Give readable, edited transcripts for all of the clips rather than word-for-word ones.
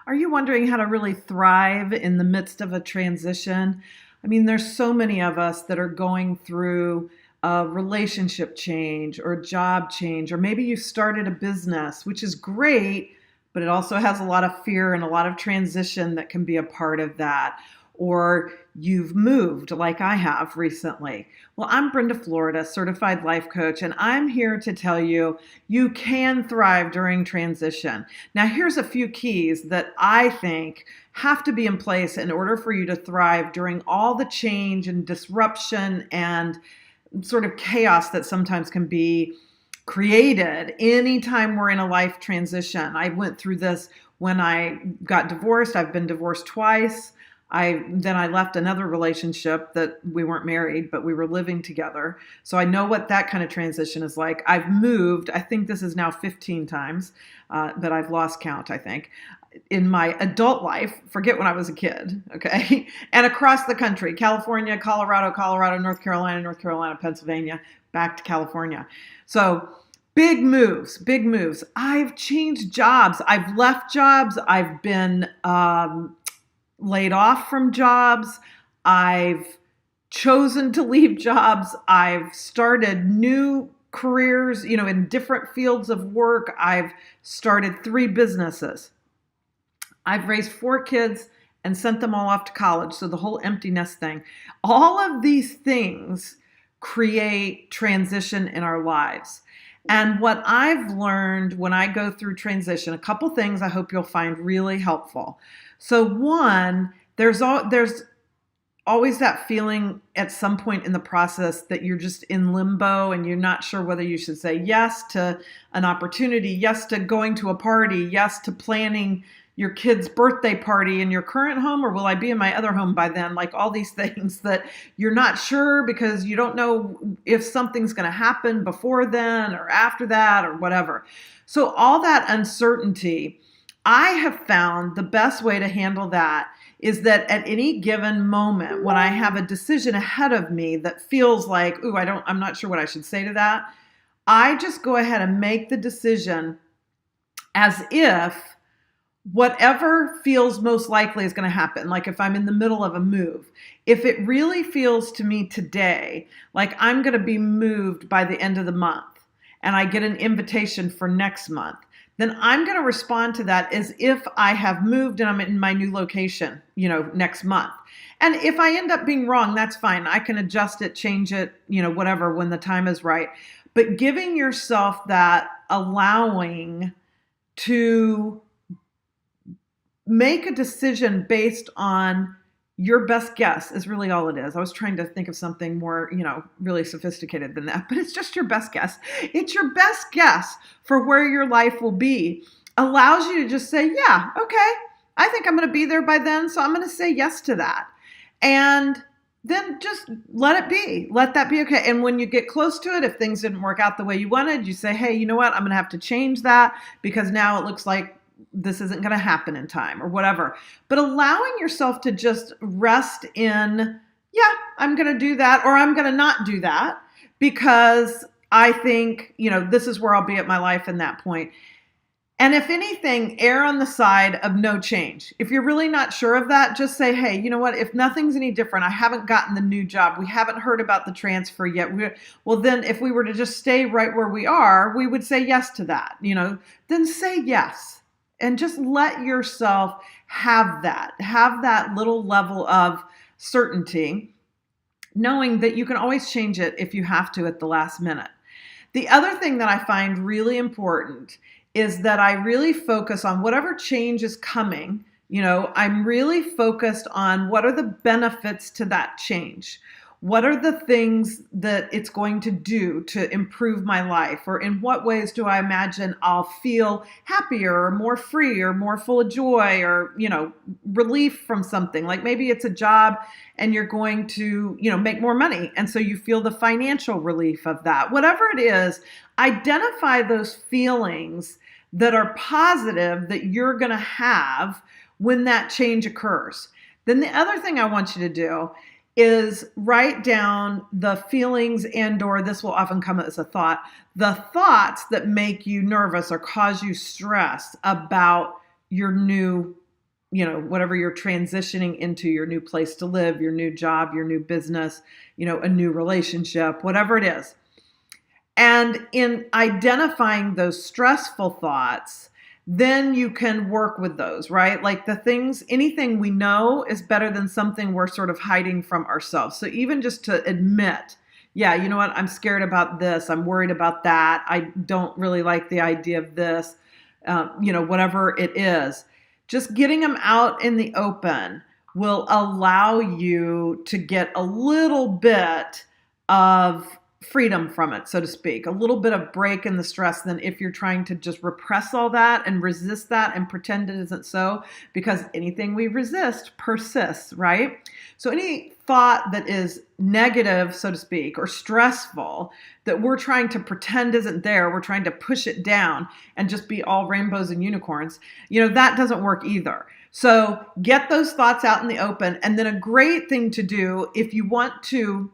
Are you wondering how to really thrive in the midst of a transition? I mean, there's so many of us that are going through a relationship change or a job change, or maybe you started a business, which is great, but it also has a lot of fear and a lot of transition that can be a part of that. Or you've moved like I have recently. Well, I'm Brenda Florida, certified life coach, and I'm here to tell you you can thrive during transition. Now, here's a few keys that I think have to be in place in order for you to thrive during all the change and disruption and sort of chaos that sometimes can be created anytime we're in a life transition. I went through this when I got divorced. I've been divorced twice. I left another relationship that we weren't married, but we were living together. So I know what that kind of transition is like. I've moved, I think this is now 15 times, but I've lost count, I think, in my adult life. Forget when I was a kid, okay? And across the country, California, Colorado, North Carolina, Pennsylvania, back to California. So big moves, big moves. I've changed jobs. I've left jobs. I've been laid off from jobs. I've chosen to leave jobs. I've started new careers, in different fields of work. I've started 3 businesses. I've raised 4 kids and sent them all off to college. So the whole empty nest thing. All of these things create transition in our lives. And what I've learned when I go through transition, a couple things I hope you'll find really helpful. So one, there's always that feeling at some point in the process that you're just in limbo and you're not sure whether you should say yes to an opportunity, yes to going to a party, yes to planning your kid's birthday party in your current home, or will I be in my other home by then? Like all these things that you're not sure because you don't know if something's going to happen before then or after that or whatever. So all that uncertainty, I have found the best way to handle that is that at any given moment when I have a decision ahead of me that feels like, I'm not sure what I should say to that, I just go ahead and make the decision as if whatever feels most likely is going to happen. Like if I'm in the middle of a move, if it really feels to me today like I'm going to be moved by the end of the month and I get an invitation for next month, then I'm going to respond to that as if I have moved and I'm in my new location, next month. And if I end up being wrong, that's fine. I can adjust it, change it, whatever, when the time is right. But giving yourself that allowing to make a decision based on your best guess is really all it is. I was trying to think of something more, really sophisticated than that, but it's just your best guess. It's your best guess for where your life will be. Allows you to just say, yeah, okay, I think I'm going to be there by then, so I'm going to say yes to that. And then just let it be. Let that be okay. And when you get close to it, if things didn't work out the way you wanted, you say, hey, you know what? I'm going to have to change that because now it looks like this isn't going to happen in time or whatever. But allowing yourself to just rest in, yeah, I'm going to do that or I'm going to not do that because I think, this is where I'll be at my life in that point. And if anything, err on the side of no change. If you're really not sure of that, just say, hey, you know what? If nothing's any different, I haven't gotten the new job. We haven't heard about the transfer yet. Well, then if we were to just stay right where we are, we would say yes to that, then say yes. And just let yourself have that little level of certainty, knowing that you can always change it if you have to at the last minute. The other thing that I find really important is that I really focus on whatever change is coming. I'm really focused on what are the benefits to that change. What are the things that it's going to do to improve my life? Or in what ways do I imagine I'll feel happier or more free or more full of joy or, relief from something? Like maybe it's a job and you're going to, make more money. And so you feel the financial relief of that. Whatever it is, identify those feelings that are positive that you're going to have when that change occurs. Then the other thing I want you to do is write down the feelings or this will often come as a thought, the thoughts that make you nervous or cause you stress about your new whatever you're transitioning into, your new place to live, your new job, your new business, a new relationship, whatever it is. And in identifying those stressful thoughts, then you can work with those, right? Like anything we know is better than something we're sort of hiding from ourselves. So even just to admit, yeah, you know what, I'm scared about this, I'm worried about that, I don't really like the idea of this, whatever it is, just getting them out in the open will allow you to get a little bit of freedom from it, so to speak, a little bit of break in the stress than if you're trying to just repress all that and resist that and pretend it isn't so, because anything we resist persists, right? So any thought that is negative, so to speak, or stressful that we're trying to pretend isn't there, we're trying to push it down and just be all rainbows and unicorns, that doesn't work either. So get those thoughts out in the open. And then a great thing to do if you want to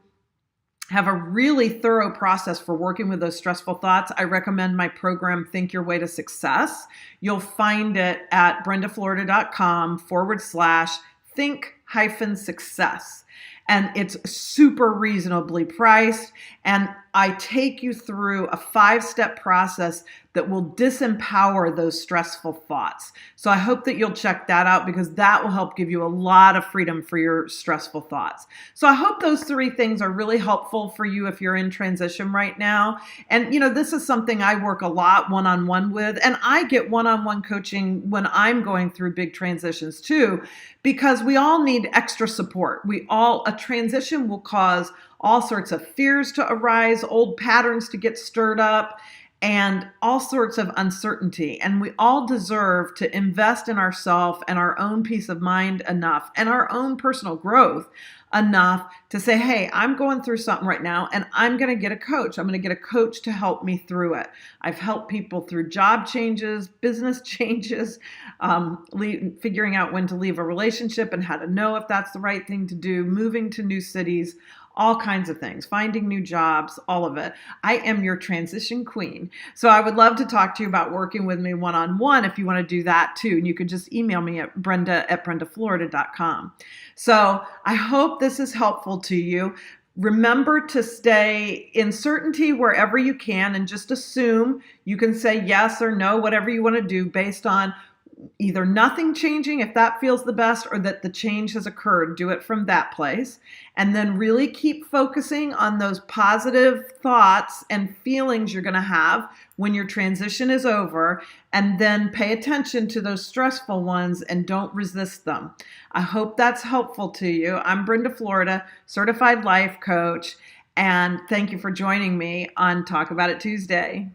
have a really thorough process for working with those stressful thoughts, I recommend my program, Think Your Way to Success. You'll find it at brendaflorida.com/think-success. And it's super reasonably priced. And I take you through a 5-step process that will disempower those stressful thoughts. So I hope that you'll check that out, because that will help give you a lot of freedom for your stressful thoughts. So I hope those 3 things are really helpful for you if you're in transition right now. And, this is something I work a lot one-on-one with, and I get one-on-one coaching when I'm going through big transitions too, because we all need extra support. A transition will cause all sorts of fears to arise, old patterns to get stirred up, and all sorts of uncertainty. And we all deserve to invest in ourselves and our own peace of mind enough, and our own personal growth enough to say, hey, I'm going through something right now, and I'm going to get a coach. I'm going to get a coach to help me through it. I've helped people through job changes, business changes, figuring out when to leave a relationship and how to know if that's the right thing to do, moving to new cities, all kinds of things, finding new jobs, all of it. I am your transition queen. So I would love to talk to you about working with me one-on-one if you want to do that too. And you could just email me at brenda@brendaflorida.com. So I hope this is helpful to you. Remember to stay in certainty wherever you can, and just assume you can say yes or no, whatever you want to do, based on either nothing changing, if that feels the best, or that the change has occurred. Do it from that place. And then really keep focusing on those positive thoughts and feelings you're going to have when your transition is over. And then pay attention to those stressful ones and don't resist them. I hope that's helpful to you. I'm Brenda Florida, certified life coach. And thank you for joining me on Talk About It Tuesday.